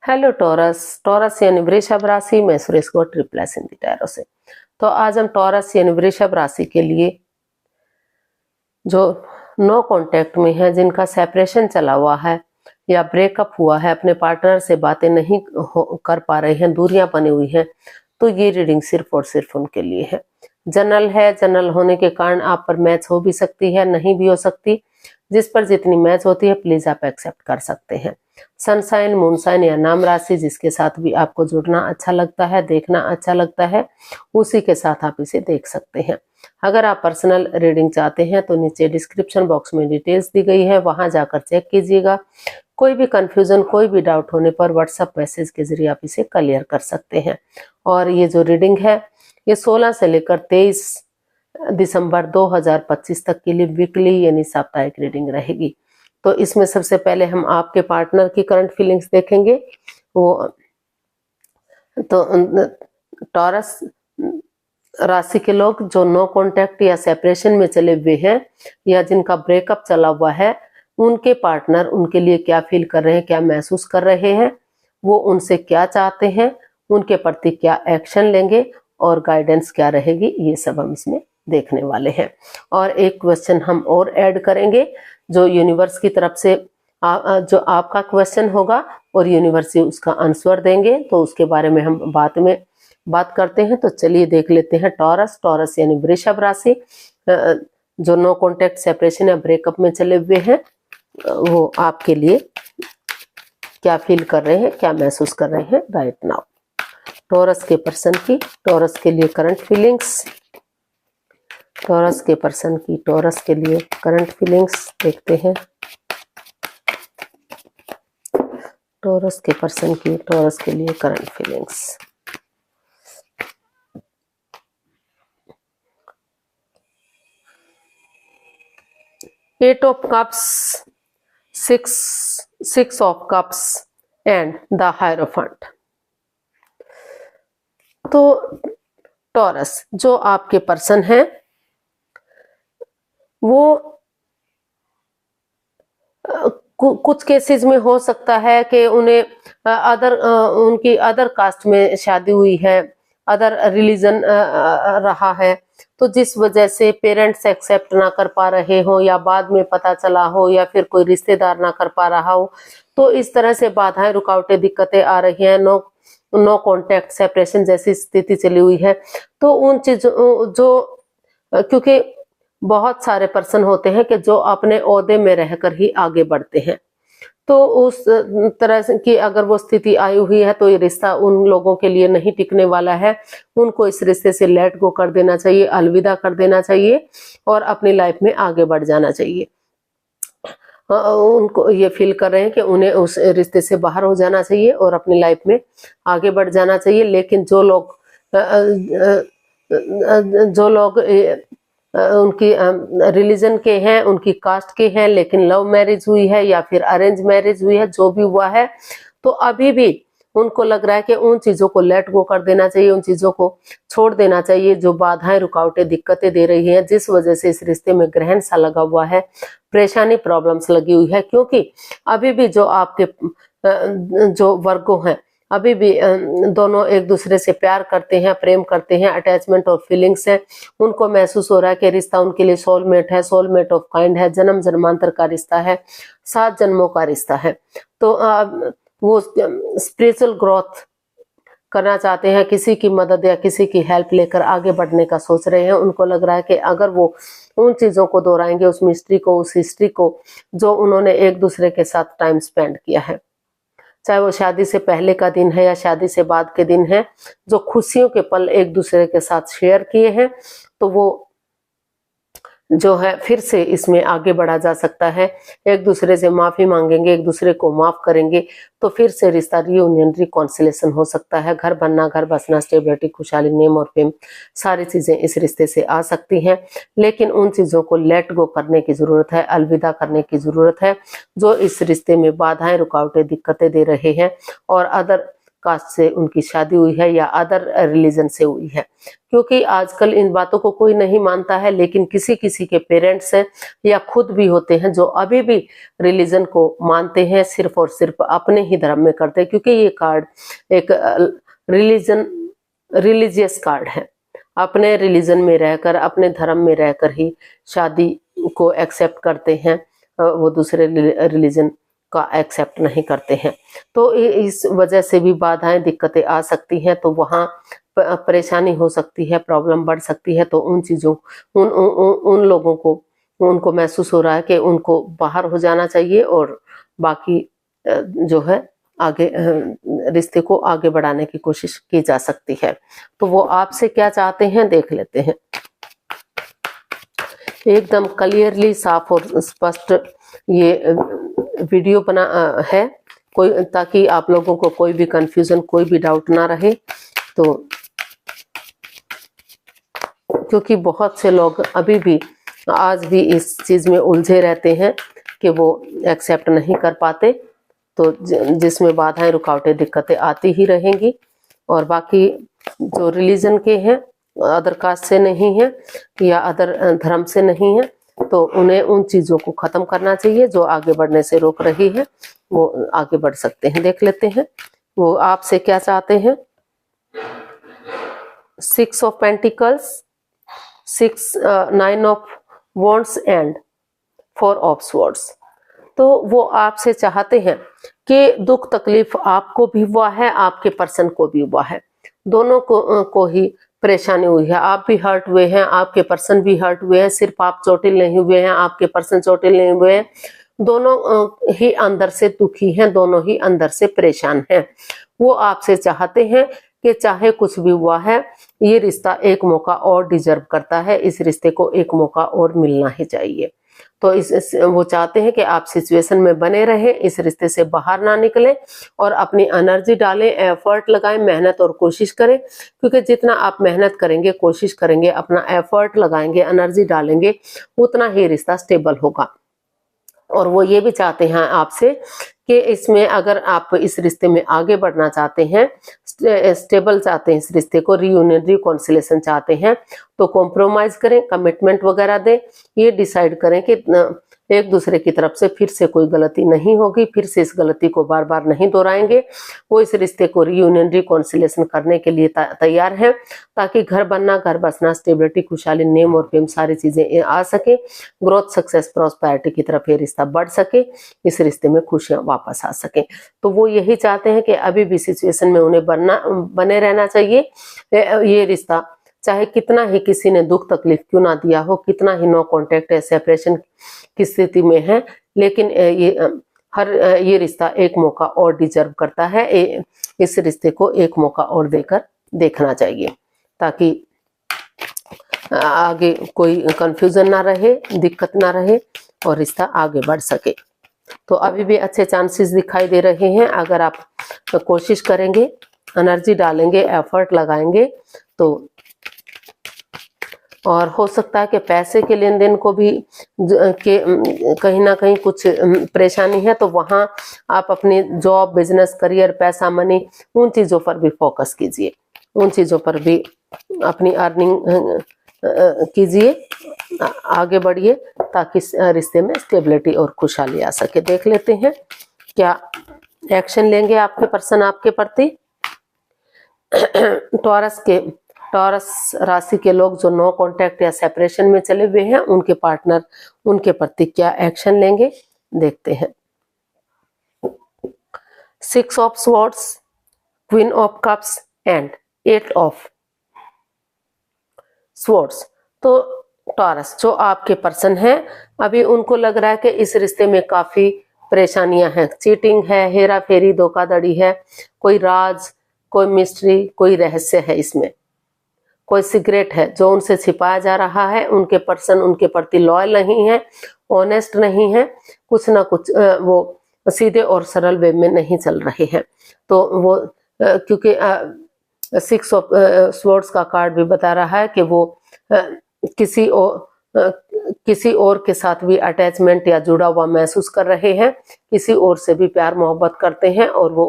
Hello taurus. Taurus यानी वृषभ राशि में सुरेश को ट्रिपल एस हिंदी टैरो से। तो आज हम टॉरस यानी वृषभ राशि के लिए जो नो कांटेक्ट में है, जिनका सेपरेशन चला हुआ है या ब्रेकअप हुआ है, अपने पार्टनर से बातें नहीं कर पा रहे हैं, दूरियां बनी हुई हैं, तो ये रीडिंग सिर्फ और सिर्फ उनके लिए है। जनरल है, जनरल होने के कारण आप पर मैच हो भी सकती है, नहीं भी हो सकती। जिस पर जितनी मैच होती है प्लीज आप एक्सेप्ट कर सकते हैं। सनसाइन, मूनसाइन या नाम राशि जिसके साथ भी आपको जुड़ना अच्छा लगता है, देखना अच्छा लगता है, उसी के साथ आप इसे देख सकते हैं। अगर आप पर्सनल रीडिंग चाहते हैं तो नीचे डिस्क्रिप्शन बॉक्स में डिटेल्स दी गई है, वहां जाकर चेक कीजिएगा। कोई भी कंफ्यूजन, कोई भी डाउट होने पर व्हाट्सएप मैसेज के जरिए आप इसे क्लियर कर सकते हैं। और ये जो रीडिंग है ये 16 से लेकर 23 दिसंबर 2025 तक के लिए वीकली यानी साप्ताहिक रीडिंग रहेगी। तो इसमें सबसे पहले हम आपके पार्टनर की करंट फीलिंग्स देखेंगे। वो तो टॉरस राशि के लोग जो नो कांटेक्ट या सेपरेशन में चले हुए हैं या जिनका ब्रेकअप चला हुआ है, उनके पार्टनर उनके लिए क्या फील कर रहे हैं, क्या महसूस कर रहे हैं, वो उनसे क्या चाहते हैं, उनके प्रति क्या एक्शन लेंगे और गाइडेंस क्या रहेगी, ये सब हम इसमें देखने वाले हैं। और एक क्वेश्चन हम और ऐड करेंगे जो यूनिवर्स की तरफ से जो आपका क्वेश्चन होगा और यूनिवर्स ही उसका आंसर देंगे, तो उसके बारे में हम बाद में बात करते हैं। तो चलिए देख लेते हैं टॉरस। टॉरस यानी वृषभ राशि जो नो कॉन्टेक्ट, सेपरेशन या ब्रेकअप में चले हुए हैं, वो आपके लिए क्या फील कर रहे हैं, क्या महसूस कर रहे हैं राइट नाउ। टॉरस के पर्सन की, टॉरस के लिए करंट फीलिंग्स, टॉरस के पर्सन की टॉरस के लिए करंट फीलिंग्स देखते हैं। टॉरस के पर्सन की टॉरस के लिए current feelings. Eight of cups, six of cups and the hierophant. तो टॉरस जो आपके पर्सन है वो कुछ केसेस में हो सकता है कि उन्हें उनकी अदर कास्ट में शादी हुई है, अदर रिलीजन रहा है, तो जिस वजह से पेरेंट्स एक्सेप्ट ना कर पा रहे हो या बाद में पता चला हो या फिर कोई रिश्तेदार ना कर पा रहा हो, तो इस तरह से बाधाएं, रुकावटें, दिक्कतें आ रही हैं। नो कांटेक्ट, सेपरेशन जैसी स्थिति चली हुई है। तो उन चीजों जो क्योंकि बहुत सारे पर्सन होते हैं कि जो अपने ओहदे में रहकर ही आगे बढ़ते हैं, तो उस तरह की अगर वो स्थिति आई हुई है तो ये रिश्ता उन लोगों के लिए नहीं टिकने वाला है। उनको इस रिश्ते से लेट गो कर देना चाहिए, अलविदा कर देना चाहिए और अपनी लाइफ में आगे बढ़ जाना चाहिए। उनको ये फील कर रहे हैं कि उन्हें उस रिश्ते से बाहर हो जाना चाहिए और अपनी लाइफ में आगे बढ़ जाना चाहिए। लेकिन जो लोग उनकी रिलीजन के हैं, उनकी कास्ट के हैं, लेकिन लव मैरिज हुई है या फिर अरेंज मैरिज हुई है, जो भी हुआ है, तो अभी भी उनको लग रहा है कि उन चीजों को लेट गो कर देना चाहिए, उन चीजों को छोड़ देना चाहिए जो बाधाएं, रुकावटें, दिक्कतें दे रही हैं, जिस वजह से इस रिश्ते में ग्रहण सा लगा हुआ है, परेशानी, प्रॉब्लम्स लगी हुई है। क्योंकि अभी भी जो आपके जो वर्गो हैं, अभी भी दोनों एक दूसरे से प्यार करते हैं, प्रेम करते हैं, अटैचमेंट और फीलिंग्स है। उनको महसूस हो रहा है कि रिश्ता उनके लिए सोलमेट है, सोलमेट ऑफ काइंड है, जन्म जन्मांतर का रिश्ता है, 7 जन्मों का रिश्ता है। तो वो स्पिरिचुअल ग्रोथ करना चाहते हैं, किसी की मदद या किसी की हेल्प लेकर आगे बढ़ने का सोच रहे हैं। उनको लग रहा है कि अगर वो उन चीजों को दोहराएंगे, उस मिस्ट्री को, उस हिस्ट्री को जो उन्होंने एक दूसरे के साथ टाइम स्पेंड किया है, चाहे वो शादी से पहले का दिन है या शादी से बाद के दिन है, जो खुशियों के पल एक दूसरे के साथ शेयर किए हैं, तो वो जो है फिर से इसमें आगे बढ़ा जा सकता है। एक दूसरे से माफी मांगेंगे, एक दूसरे को माफ करेंगे, तो फिर से रिश्ता रियूनियन, रिकॉन्सिलेशन हो सकता है। घर बनना, घर बसना, स्टेबिलिटी, खुशहाली, नेम और फेम, सारी चीजें इस रिश्ते से आ सकती हैं। लेकिन उन चीजों को लेट गो करने की जरूरत है, अलविदा करने की जरूरत है जो इस रिश्ते में बाधाएं, रुकावटें, दिक्कतें दे रहे हैं और अदर कास्ट से उनकी शादी हुई है या अदर रिलीजन से हुई है, क्योंकि आजकल इन बातों को कोई नहीं मानता है, लेकिन किसी किसी के पेरेंट्स हैं या खुद भी होते हैं जो अभी भी रिलीजन को मानते हैं, सिर्फ और सिर्फ अपने ही धर्म में करते हैं, क्योंकि ये कार्ड एक रिलीजियस कार्ड है। अपने रिलीजन में रहकर, अपने धर्म में रहकर ही शादी को एक्सेप्ट करते हैं, वो दूसरे रिलीजन का एक्सेप्ट नहीं करते हैं। तो इस वजह से भी बाधाएं, दिक्कतें आ सकती हैं, तो वहाँ परेशानी हो सकती है, प्रॉब्लम बढ़ सकती है। तो उन चीज़ों उन लोगों को, उनको महसूस हो रहा है कि उनको बाहर हो जाना चाहिए और बाकी जो है आगे रिश्ते को आगे बढ़ाने की कोशिश की जा सकती है। तो वो आपसे क्या चाहते हैं देख लेते हैं। एकदम क्लियरली, साफ और स्पष्ट ये वीडियो बना है, कोई, ताकि आप लोगों को कोई भी कंफ्यूजन, कोई भी डाउट ना रहे। तो क्योंकि बहुत से लोग अभी भी आज भी इस चीज में उलझे रहते हैं कि वो एक्सेप्ट नहीं कर पाते, तो जिसमें बाधाएं, रुकावटें, दिक्कतें आती ही रहेंगी। और बाकी जो रिलीजन के हैं, अदर कास्ट से नहीं है या अदर धर्म से नहीं है, तो उन्हें उन चीजों को खत्म करना चाहिए जो आगे बढ़ने से रोक रही है, वो आगे बढ़ सकते हैं। देख लेते हैं वो आपसे क्या चाहते हैं। 6 of pentacles, 9 of wands and 4 of swords. तो वो आपसे चाहते हैं कि दुख तकलीफ आपको भी हुआ है, आपके पर्सन को भी हुआ है, दोनों को ही परेशानी हुई है। आप भी हर्ट हुए हैं, आपके पर्सन भी हर्ट हुए हैं, सिर्फ आप चोटिल नहीं हुए हैं, आपके पर्सन चोटिल नहीं हुए हैं, दोनों ही अंदर से दुखी हैं, दोनों ही अंदर से परेशान हैं। वो आपसे चाहते हैं कि चाहे कुछ भी हुआ है, ये रिश्ता एक मौका और डिजर्व करता है, इस रिश्ते को एक मौका और मिलना ही चाहिए। तो वो चाहते हैं कि आप सिचुएशन में बने रहें, इस रिश्ते से बाहर ना निकलें और अपनी एनर्जी डालें, एफर्ट लगाएं, मेहनत और कोशिश करें, क्योंकि जितना आप मेहनत करेंगे, कोशिश करेंगे, अपना एफर्ट लगाएंगे, एनर्जी डालेंगे, उतना ही रिश्ता स्टेबल होगा। और वो ये भी चाहते हैं आपसे कि इसमें अगर आप इस रिश्ते में आगे बढ़ना चाहते हैं, स्टेबल चाहते हैं, इस रिश्ते को रियूनियन, रिकॉन्सिलेशन चाहते हैं, तो कॉम्प्रोमाइज करें, कमिटमेंट वगैरह दें, ये डिसाइड करें कि एक दूसरे की तरफ से फिर से कोई गलती नहीं होगी, फिर से इस गलती को बार बार नहीं दोहराएंगे। वो इस रिश्ते को रियूनियन, रिकॉन्सिलेशन करने के लिए तैयार है, ताकि घर बनना, घर बसना, स्टेबिलिटी, खुशहाली, नेम और फेम, सारी चीजें आ सके, ग्रोथ, सक्सेस, प्रॉस्पेरिटी की तरफ ये रिश्ता बढ़ सके, इस रिश्ते में खुशियां वापस आ सके। तो वो यही चाहते हैं कि अभी भी सिचुएशन में उन्हें बने रहना चाहिए। ये रिश्ता चाहे कितना ही किसी ने दुख तकलीफ क्यों ना दिया हो, कितना ही नो कॉन्टेक्ट या सेपरेशन की स्थिति में है, लेकिन ये रिश्ता एक मौका और डिजर्व करता है। इस रिश्ते को एक मौका और देकर देखना चाहिए, ताकि आगे कोई कंफ्यूजन ना रहे, दिक्कत ना रहे और रिश्ता आगे बढ़ सके। तो अभी भी अच्छे चांसेस दिखाई दे रहे हैं। अगर आप कोशिश करेंगे, एनर्जी डालेंगे, एफर्ट लगाएंगे, तो और हो सकता है कि पैसे के लेन देन को भी कहीं ना कहीं कुछ परेशानी है, तो वहां आप अपनी जॉब, बिजनेस, करियर, पैसा, मनी, उन चीजों पर भी फोकस कीजिए, उन चीजों पर भी अपनी अर्निंग कीजिए, आगे बढ़िए, ताकि रिश्ते में स्टेबिलिटी और खुशहाली आ सके। देख लेते हैं क्या एक्शन लेंगे आपके पर्सन आपके प्रति। टॉरस राशि के लोग जो नो कॉन्टैक्ट या सेपरेशन में चले हुए हैं, उनके पार्टनर उनके प्रति क्या एक्शन लेंगे देखते हैं। 6 of swords, queen of cups and 8 of swords. तो टॉरस जो आपके पर्सन है, अभी उनको लग रहा है कि इस रिश्ते में काफी परेशानियां हैं, चीटिंग है, हेरा फेरी, धोखाधड़ी है, कोई राज, कोई मिस्ट्री, कोई रहस्य है, इसमें कोई सीक्रेट है जो उनसे छिपाया जा रहा है। उनके पर्सन उनके प्रति लॉयल नहीं है, ऑनेस्ट नहीं है, कुछ ना कुछ वो सीधे और सरल वे में नहीं चल रहे हैं। तो वो क्योंकि 6 ऑफ स्वॉर्ड्स का कार्ड भी बता रहा है कि वो किसी किसी और के साथ भी अटैचमेंट या जुड़ा हुआ महसूस कर रहे हैं, किसी और से भी प्यार मोहब्बत करते हैं और वो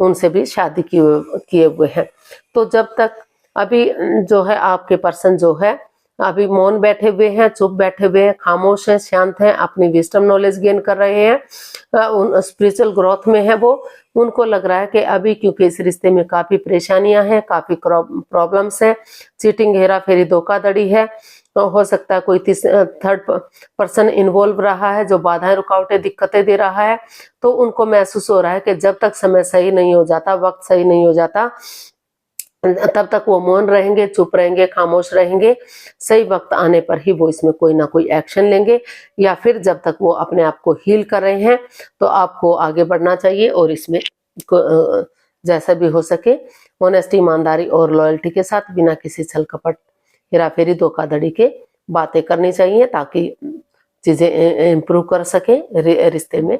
उनसे भी शादी किए हुए हैं। तो जब तक अभी जो है आपके पर्सन जो है अभी मौन बैठे हुए हैं, चुप बैठे हुए हैं, खामोश हैं, शांत हैं, अपनी विजडम नॉलेज गेन कर रहे हैं, उन स्पिरिचुअल ग्रोथ में है वो, उनको लग रहा है कि अभी क्योंकि इस रिश्ते में काफी परेशानियां हैं, काफी प्रॉब्लम्स हैं, चीटिंग, हेरा फेरी, धोखाधड़ी है, तो हो सकता है कोई थर्ड पर्सन इन्वॉल्व रहा है जो बाधाएं, रुकावटें, दिक्कतें दे रहा है। तो उनको महसूस हो रहा है कि जब तक समय सही नहीं हो जाता, वक्त सही नहीं हो जाता, तब तक वो मौन रहेंगे, चुप रहेंगे, खामोश रहेंगे। सही वक्त आने पर ही वो इसमें कोई ना कोई एक्शन लेंगे, या फिर जब तक वो अपने आप को हील कर रहे हैं तो आपको आगे बढ़ना चाहिए और इसमें जैसा भी हो सके ऑनेस्टी, ईमानदारी और लॉयल्टी के साथ, बिना किसी छल कपट, हेरा फेरी, धोखाधड़ी के बातें करनी चाहिए ताकि चीजें इम्प्रूव कर सके, रिश्ते में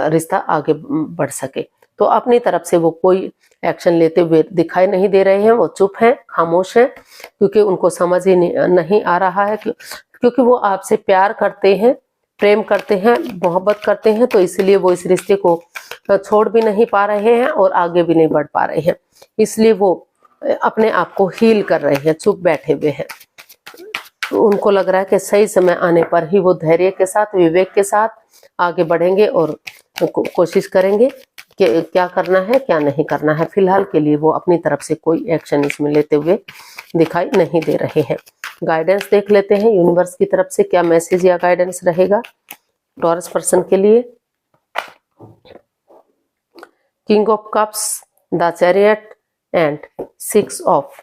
रिश्ता आगे बढ़ सके। तो अपनी तरफ से वो कोई एक्शन लेते हुए दिखाई नहीं दे रहे हैं, वो चुप हैं, खामोश हैं, क्योंकि उनको समझ ही नहीं आ रहा है क्योंकि वो आपसे प्यार करते हैं, प्रेम करते हैं, मोहब्बत करते हैं, तो इसलिए वो इस रिश्ते को छोड़ भी नहीं पा रहे हैं और आगे भी नहीं बढ़ पा रहे हैं। इसलिए वो अपने आप को हील कर रहे हैं, चुप बैठे हुए हैं। उनको लग रहा है कि सही समय आने पर ही वो धैर्य के साथ, विवेक के साथ आगे बढ़ेंगे और कोशिश करेंगे कि क्या करना है, क्या नहीं करना है। फिलहाल के लिए वो अपनी तरफ से कोई एक्शन इसमें लेते हुए दिखाई नहीं दे रहे हैं। गाइडेंस देख लेते हैं यूनिवर्स की तरफ से क्या मैसेज या गाइडेंस रहेगा टॉरस पर्सन के लिए। King of cups, the chariot and 6 of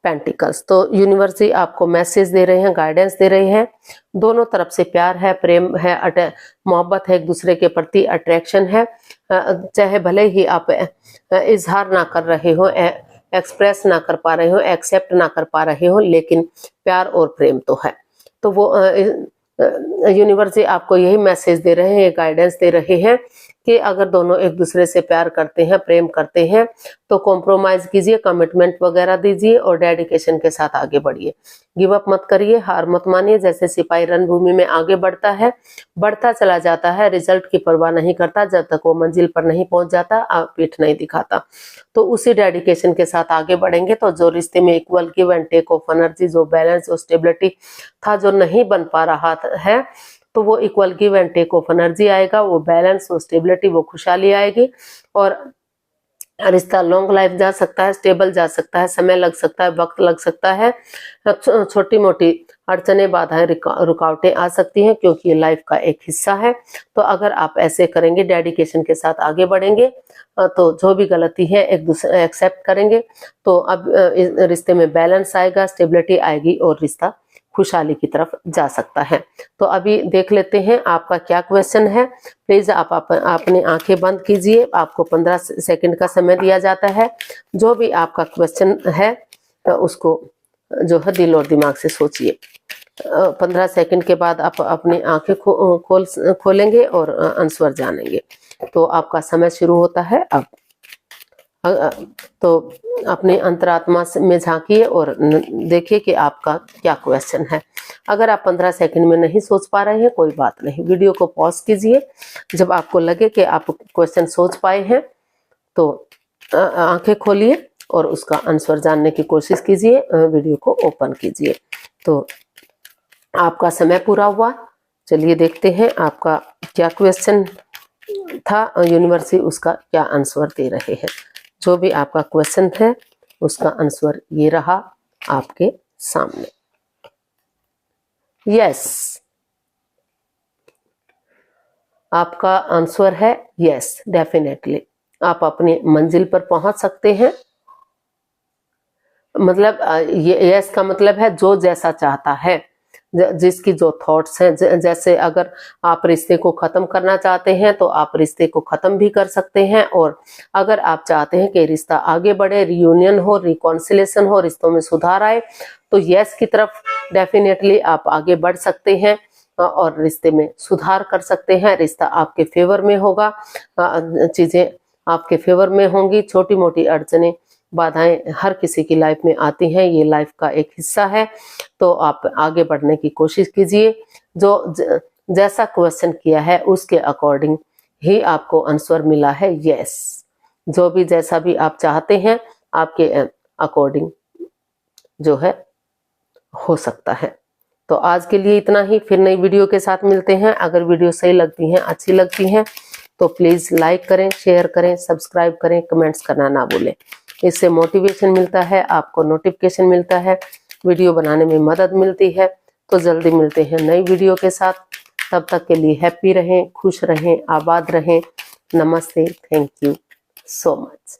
pentacles. तो यूनिवर्स ही आपको मैसेज दे रहे हैं, गाइडेंस दे रहे हैं। दोनों तरफ से प्यार है, प्रेम है, मोहब्बत है, एक दूसरे के प्रति अट्रैक्शन है। चाहे भले ही आप इजहार ना कर रहे हो, एक्सप्रेस ना कर पा रहे हो, एक्सेप्ट ना कर पा रहे हो, लेकिन प्यार और प्रेम तो है। तो वो यूनिवर्स आपको यही मैसेज दे रहे हैं, गाइडेंस दे रहे हैं कि अगर दोनों एक दूसरे से प्यार करते हैं, प्रेम करते हैं, तो कॉम्प्रोमाइज कीजिए, कमिटमेंट वगैरह दीजिए और डेडिकेशन के साथ आगे बढ़िए। गिव अप मत करिए, हार मत मानिए। जैसे सिपाही रणभूमि में आगे बढ़ता है, बढ़ता चला जाता है, रिजल्ट की परवाह नहीं करता, जब तक वो मंजिल पर नहीं पहुंच जाता, पीठ नहीं दिखाता। तो उसी डेडिकेशन के साथ आगे बढ़ेंगे तो जो रिश्ते में equal give and take of energy, जो बैलेंस, जो स्टेबिलिटी था, जो नहीं बन पा रहा है, तो वो equal give and take of energy आएगा, वो बैलेंस, वो स्टेबिलिटी, वो खुशहाली आएगी और रिश्ता लॉन्ग लाइफ जा सकता है, स्टेबल जा सकता है। समय लग सकता है, वक्त लग सकता है, छोटी मोटी अड़चने, बाधाएं, रुकावटें आ सकती हैं, क्योंकि ये लाइफ का एक हिस्सा है। तो अगर आप ऐसे करेंगे, डेडिकेशन के साथ आगे बढ़ेंगे, तो जो भी गलती है एक दूसरे एक्सेप्ट करेंगे, तो अब रिश्ते में बैलेंस आएगा, स्टेबिलिटी आएगी और रिश्ता खुशहाली की तरफ जा सकता है। तो अभी देख लेते हैं आपका क्या क्वेश्चन है। प्लीज आप अपनी आंखें बंद कीजिए, आपको 15 सेकंड का समय दिया जाता है। जो भी आपका क्वेश्चन है उसको जो है दिल और दिमाग से सोचिए। 15 सेकंड के बाद आप अपनी आंखें खोलेंगे और आंसर जानेंगे। तो आपका समय शुरू होता है अब। तो अपने अंतरात्मा में झांकिए और देखिए कि आपका क्या क्वेश्चन है। अगर आप 15 सेकंड में नहीं सोच पा रहे हैं, कोई बात नहीं, वीडियो को पॉज कीजिए। जब आपको लगे कि आप क्वेश्चन सोच पाए हैं तो आंखें खोलिए और उसका आंसर जानने की कोशिश कीजिए। वीडियो को ओपन कीजिए। तो आपका समय पूरा हुआ। चलिए देखते हैं आपका क्या क्वेश्चन था, यूनिवर्स उसका क्या आंसर दे रहे हैं। जो भी आपका क्वेश्चन है उसका आंसर ये रहा आपके सामने। यस, आपका आंसर है यस, डेफिनेटली आप अपनी मंजिल पर पहुंच सकते हैं। मतलब यस का मतलब है जो जैसा चाहता है, जिसकी जो थॉट्स हैं। जैसे अगर आप रिश्ते को खत्म करना चाहते हैं तो आप रिश्ते को खत्म भी कर सकते हैं, और अगर आप चाहते हैं कि रिश्ता आगे बढ़े, रियूनियन हो, रिकॉन्सिलेशन हो, रिश्तों में सुधार आए, तो यस की तरफ डेफिनेटली आप आगे बढ़ सकते हैं और रिश्ते में सुधार कर सकते हैं। रिश्ता आपके फेवर में होगा, चीजें आपके फेवर में होंगी। छोटी मोटी अड़चने बाधाएं हर किसी की लाइफ में आती हैं, ये लाइफ का एक हिस्सा है। तो आप आगे बढ़ने की कोशिश कीजिए। जो जैसा क्वेश्चन किया है उसके अकॉर्डिंग ही आपको आंसर मिला है। यस, जो भी जैसा भी आप चाहते हैं आपके अकॉर्डिंग जो है हो सकता है। तो आज के लिए इतना ही, फिर नई वीडियो के साथ मिलते हैं। अगर वीडियो सही लगती हैं, अच्छी लगती हैं तो प्लीज लाइक करें, शेयर करें, सब्सक्राइब करें, कमेंट्स करना ना भूलें। इससे मोटिवेशन मिलता है, आपको नोटिफिकेशन मिलता है, वीडियो बनाने में मदद मिलती है। तो जल्दी मिलते हैं नई वीडियो के साथ। तब तक के लिए हैप्पी रहें, खुश रहें, आबाद रहें। नमस्ते, थैंक यू सो मच।